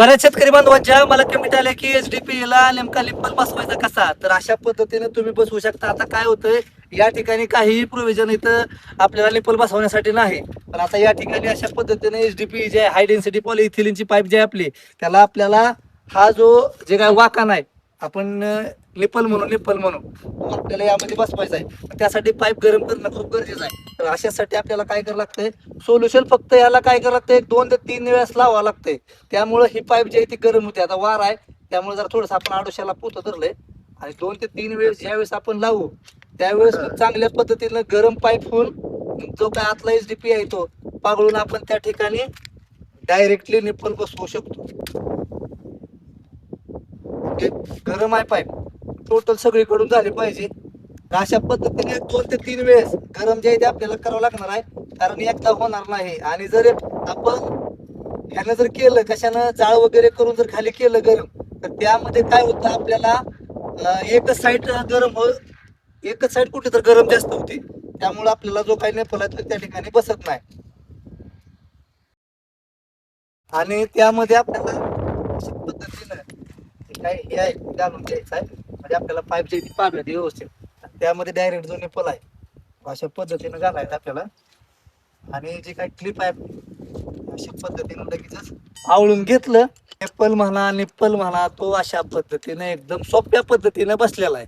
बऱ्याच शेतकरी बांधवांच्या मला कमेंट आल्या की एचडीपी ला नेमका निप्पल बसवायचा कसा. तर अशा पद्धतीने तुम्ही बसवू शकता. आता काय होतंय, या ठिकाणी काहीही प्रोव्हिजन इथं आपल्याला निप्पल बसवण्यासाठी नाही. पण आता या ठिकाणी अशा पद्धतीने एचडीपी जे हाय डेन्सिटी पॉलिइथिलीनची पाईप जी आहे आपली, त्याला आपल्याला हा जो जे काय वाकान आहे, आपण निप्पल म्हणू तो आपल्याला यामध्ये बसवायचा आहे. त्यासाठी पाईप गरम करणं खूप गरजेचं आहे. तर अशासाठी आपल्याला काय करावं लागतंय, सोल्युशन फक्त याला काय करावं लागतंय, 2 ते 3 वेळेस लावावं लागतंय. त्यामुळे ही पाईप जी आहे ती गरम होते. आता वार आहे त्यामुळे जरा थोडंसं आपण आडोशाला पोतं धरलंय आणि 2 ते 3 वेळेस ज्यावेळेस आपण लावू त्यावेळेस मग चांगल्या पद्धतीनं गरम पाईप होऊन जो काय आतला एचडीपी आहे तो पागळून आपण त्या ठिकाणी डायरेक्टली निप्पल बसवू शकतो. ओके, गरम आहे पाईप टोटल सगळीकडून झाली पाहिजे. अशा पद्धतीने 2 ते 3 वेळेस गरम जे आहे ते आपल्याला करावं लागणार आहे, कारण एकदा होणार नाही. आणि जर आपण ह्यानं जर केलं कशानं जाळ वगैरे करून जर खाली केलं गरम, तर त्यामध्ये काय होतं आपल्याला एकच साईड गरम एकच साईड कुठे तर गरम जास्त होते. त्यामुळे आपल्याला जो काही नेपल आहे तो त्या ठिकाणी बसत नाही. आणि त्यामध्ये आपल्याला अशा पद्धतीनं जे काही हे आहे ते घालून द्यायचं आहे, म्हणजे आपल्याला पाईप जे पाडलं ते व्यवस्थित. आणि त्यामध्ये डायरेक्ट जो निपल आहे अशा पद्धतीनं घालायचं आपल्याला. आणि जे काही क्लिप आहे अशा पद्धतीनं लगेचच आवळून घेतलं. निप्पल म्हणा तो अशा पद्धतीने एकदम सोप्या पद्धतीने बसलेला आहे.